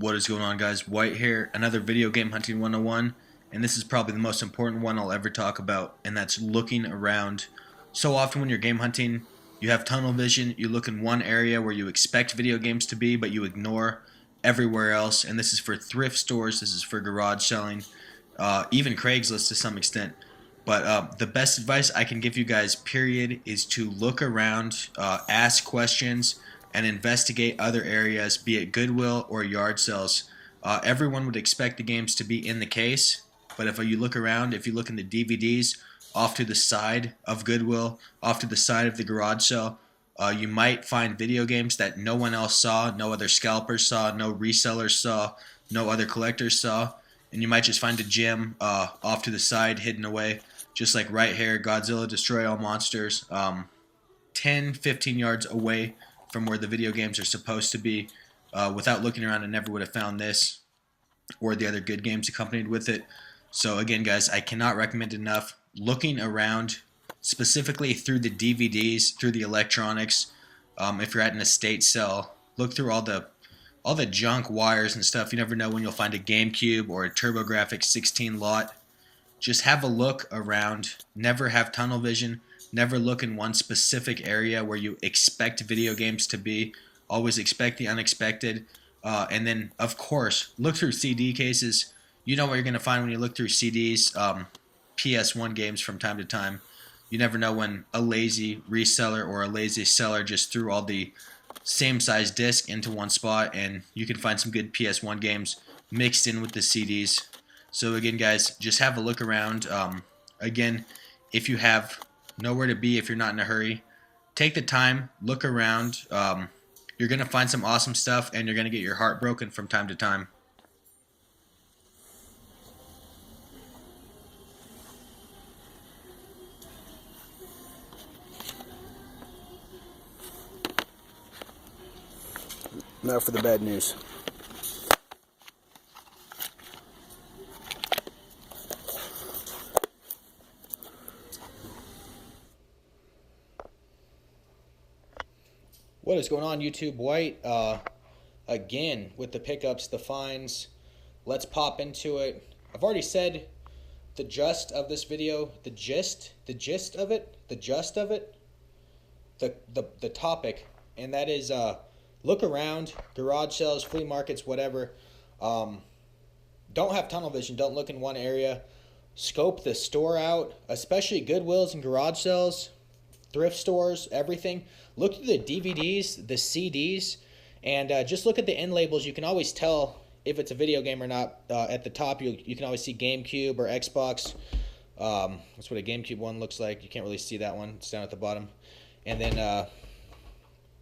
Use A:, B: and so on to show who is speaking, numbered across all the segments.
A: What is going on, guys? White here, another video game hunting 101, and this is probably the most important one I'll ever talk about, and that's looking around. So often when you're game hunting, you have tunnel vision, you look in one area where you expect video games to be, but you ignore everywhere else, and this is for thrift stores, this is for garage selling, even Craigslist to some extent. But the best advice I can give you guys, period, is to look around, ask questions, and investigate other areas, be it Goodwill or yard sales. Everyone would expect the games to be in the case, but if you look around, if you look in the DVDs off to the side of Goodwill, off to the side of the garage sale, you might find video games that no one else saw, no other scalpers saw, no resellers saw, no other collectors saw, and you might just find a gem off to the side, hidden away, just like right here, Godzilla Destroy All Monsters, 10, 15 yards away from where the video games are supposed to be. Without looking around, I never would have found this or the other good games accompanied with it. So again, guys, I cannot recommend enough looking around, specifically through the DVDs, through the electronics. If you're at an estate sale, look through all the junk wires and stuff. You never know when you'll find a GameCube or a TurboGrafx 16 lot. Just have a look around. Never have tunnel vision. Never look in one specific area where you expect video games to be. Always expect the unexpected. And then, of course, look through CD cases. You know what you're going to find when you look through CDs, PS1 games from time to time. You never know when a lazy reseller or a lazy seller just threw all the same size disc into one spot, and you can find some good PS1 games mixed in with the CDs. So again, guys, just have a look around. Again, if you have nowhere to be, if you're not in a hurry, take the time, look around. You're going to find some awesome stuff, and you're going to get your heart broken from time to time.
B: Now for the bad news.
C: What is going on, YouTube? White again with the pickups, the finds. Let's pop into it. I've already said the gist of this video, the topic, and that is look around, garage sales, flea markets, whatever. Don't have tunnel vision. Don't look in one area. Scope the store out, especially Goodwills and garage sales, thrift stores, everything. Look through the DVDs, the CDs, and just look at the end labels. You can always tell if it's a video game or not. At the top, you can always see GameCube or Xbox. That's what a GameCube one looks like. You can't really see that one. It's down at the bottom. And then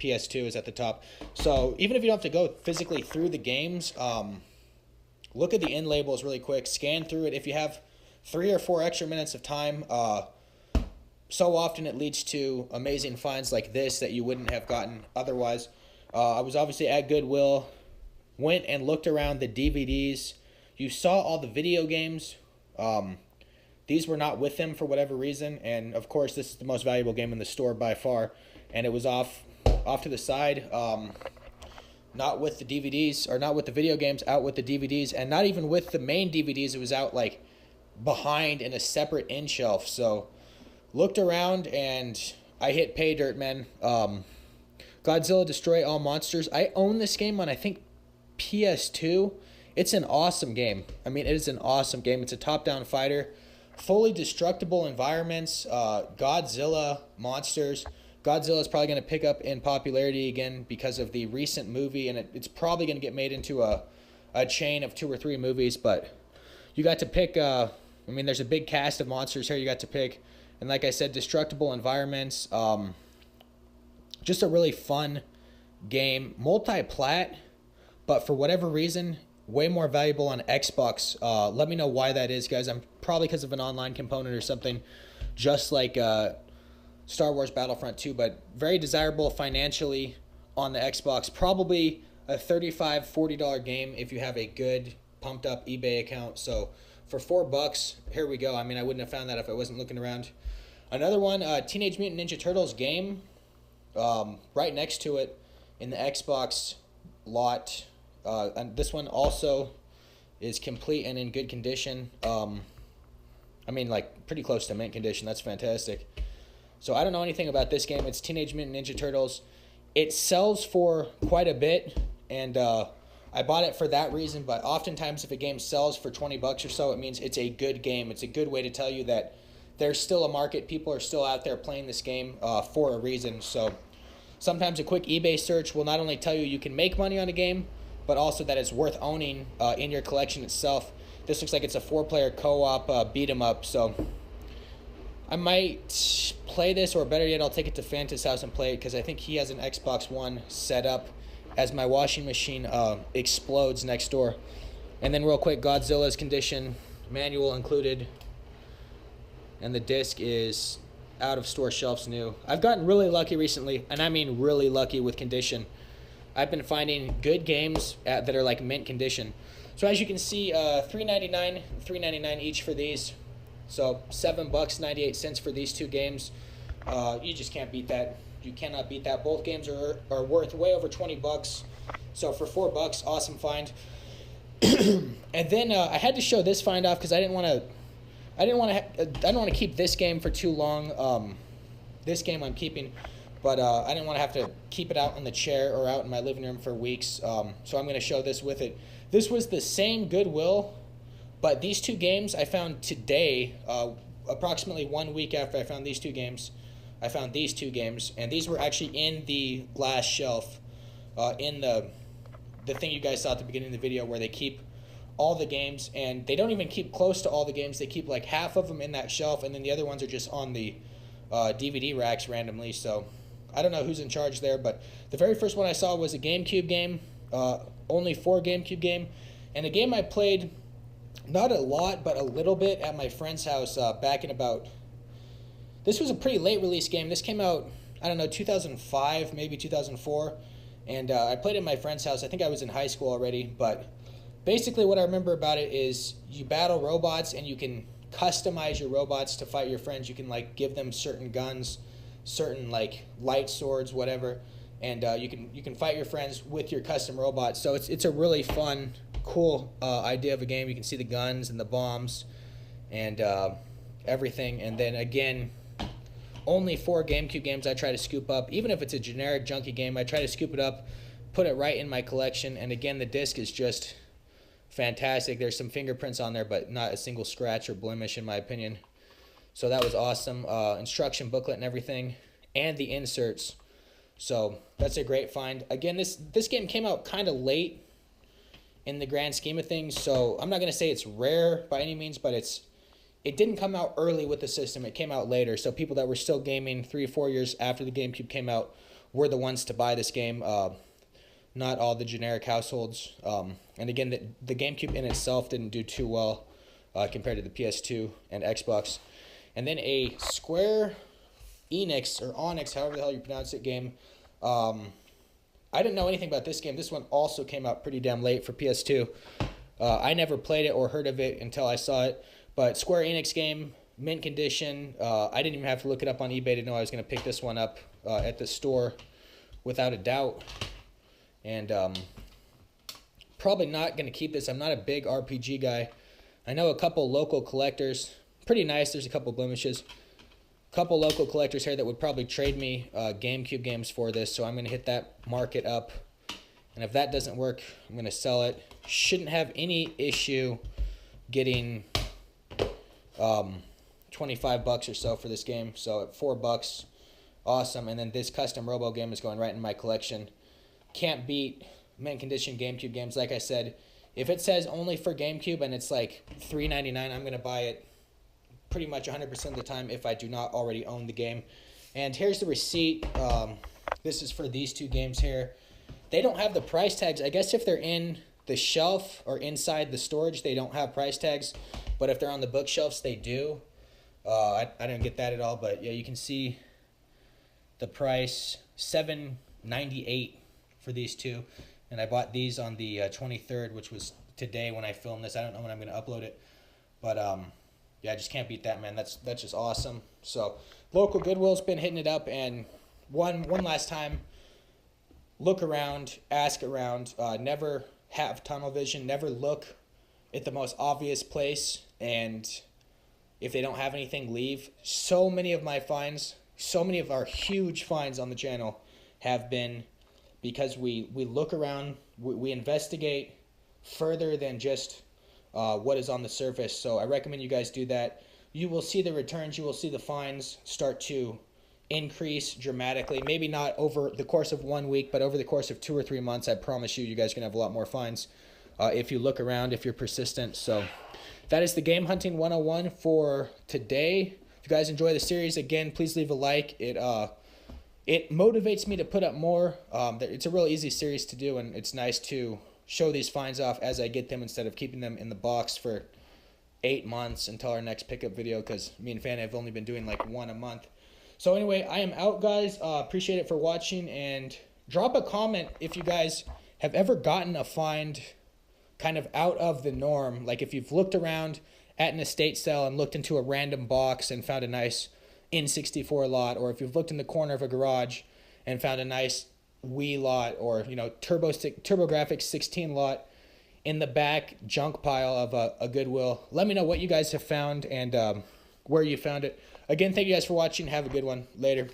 C: PS2 is at the top. So even if you don't have to go physically through the games, look at the end labels really quick. Scan through it. If you have 3 or 4 extra minutes of time, so often it leads to amazing finds like this that you wouldn't have gotten otherwise. I was obviously at Goodwill, went and looked around the DVDs. You saw all the video games. These were not with them for whatever reason, and of course this is the most valuable game in the store by far, and it was off to the side, not with the DVDs, or not with the video games, out with the DVDs, and not even with the main DVDs. It was out like behind in a separate end shelf. So looked around and I hit pay dirt, man. Godzilla Destroy All Monsters. I own this game on, I think, PS2. It's an awesome game. I mean, it is an awesome game. It's a top-down fighter. Fully destructible environments. Godzilla monsters. Godzilla is probably going to pick up in popularity again because of the recent movie, and it's probably going to get made into a chain of 2 or 3 movies. But you got to pick, I mean, there's a big cast of monsters here you got to pick. And like I said, destructible environments. Just a really fun game. Multi-plat, but for whatever reason, way more valuable on Xbox. Let me know why that is, guys. I'm probably because of an online component or something, just like Star Wars Battlefront 2, but very desirable financially on the Xbox. Probably a $35, $40 game if you have a good pumped up eBay account. So for $4, here we go. I mean, I wouldn't have found that if I wasn't looking around. Another one, Teenage Mutant Ninja Turtles game, right next to it in the Xbox lot. And this one also is complete and in good condition. I mean, like, pretty close to mint condition. That's fantastic. So I don't know anything about this game. It's Teenage Mutant Ninja Turtles. It sells for quite a bit, and I bought it for that reason. But oftentimes, if a game sells for $20 or so, it means it's a good game. It's a good way to tell you that there's still a market. People are still out there playing this game for a reason. So sometimes a quick eBay search will not only tell you you can make money on a game, but also that it's worth owning in your collection itself. This looks like it's a 4-player co-op beat 'em up. So I might play this, or better yet, I'll take it to Fanta's house and play it, because I think he has an Xbox One set up as my washing machine explodes next door. And then real quick, Godzilla's condition, manual included, and the disc is out of store shelves new. I've gotten really lucky recently, and I mean really lucky with condition. I've been finding good games that are like mint condition. So as you can see, $3.99 each for these. So $7.98 for these two games. You just can't beat that. You cannot beat that. Both games are worth way over $20. So for $4, awesome find. And then I had to show this find off because I didn't want to keep this game for too long. This game I'm keeping, but I didn't want to have to keep it out on the chair or out in my living room for weeks. So I'm going to show this with it. This was the same Goodwill, but these two games I found today, approximately 1 week after I found these two games. I found these two games, and these were actually in the glass shelf, in the thing you guys saw at the beginning of the video where they keep all the games, and they don't even keep close to all the games. They keep like half of them in that shelf, and then the other ones are just on the DVD racks randomly. So I don't know who's in charge there, but the very first one I saw was a GameCube game, only 4 GameCube game, and a game I played not a lot, but a little bit at my friend's house back in about... This was a pretty late release game. This came out, I don't know, 2005, maybe 2004, and I played it at my friend's house. I think I was in high school already, but basically what I remember about it is you battle robots, and you can customize your robots to fight your friends. You can like give them certain guns, certain like light swords, whatever, and you can fight your friends with your custom robots. So it's a really fun, cool idea of a game. You can see the guns and the bombs and everything. And then again, only 4 GameCube games I try to scoop up. Even if it's a generic junky game, I try to scoop it up, put it right in my collection. And again, the disc is just fantastic. There's some fingerprints on there, but not a single scratch or blemish in my opinion. So that was awesome. Instruction booklet and everything, and the inserts. So that's a great find. Again, this game came out kind of late in the grand scheme of things, so I'm not going to say it's rare by any means, but it didn't come out early with the system. It came out later, so people that were still gaming 3 or 4 years after the GameCube came out were the ones to buy this game. Not all the generic households. And again, the GameCube in itself didn't do too well compared to the PS2 and Xbox. And then a Square Enix, or Onyx, however the hell you pronounce it, game. I didn't know anything about this game. This one also came out pretty damn late for PS2. I never played it or heard of it until I saw it. But Square Enix game, mint condition. I didn't even have to look it up on eBay to know I was going to pick this one up at the store without a doubt. And probably not going to keep this. I'm not a big RPG guy. I know a couple local collectors. Pretty nice. There's a couple blemishes. Couple local collectors here that would probably trade me GameCube games for this. So I'm going to hit that market up. And if that doesn't work, I'm going to sell it. Shouldn't have any issue getting $25 or so for this game. So at $4, awesome. And then this custom Robo game is going right in my collection. Can't beat mint condition GameCube games. Like I said, if it says only for GameCube and it's like $3.99, I'm going to buy it pretty much 100% of the time if I do not already own the game. And here's the receipt. This is for these two games here. They don't have the price tags. I guess if they're in the shelf or inside the storage, they don't have price tags. But if they're on the bookshelves, they do. I didn't get that at all. But yeah, you can see the price, $7.98 for these two. And I bought these on the 23rd, which was today when I filmed this. I don't know when I'm going to upload it. But yeah, I just can't beat that, man. That's just awesome. So local Goodwill's been hitting it up. And one last time, look around, ask around. Never have tunnel vision. Never look at the most obvious place, and if they don't have anything, leave. So many of my finds, so many of our huge finds on the channel have been because we look around, we investigate further than just what is on the surface. So I recommend you guys do that. You will see the returns, you will see the finds start to increase dramatically. Maybe not over the course of 1 week, but over the course of 2 or 3 months, I promise you, you guys are going to have a lot more finds if you look around, if you're persistent. So that is the Game Hunting 101 for today. If you guys enjoy the series, again, please leave a like. It motivates me to put up more. It's a real easy series to do, and it's nice to show these finds off as I get them instead of keeping them in the box for 8 months until our next pickup video, because me and Fanny have only been doing like one a month. So anyway, I am out, guys. Appreciate it for watching, and drop a comment if you guys have ever gotten a find kind of out of the norm. Like if you've looked around at an estate sale and looked into a random box and found a nice N64 lot, or if you've looked in the corner of a garage and found a nice Wii lot, or TurboGrafx 16 lot in the back junk pile of a Goodwill. Let me know what you guys have found and where you found it. Again, thank you guys for watching. Have a good one. Later.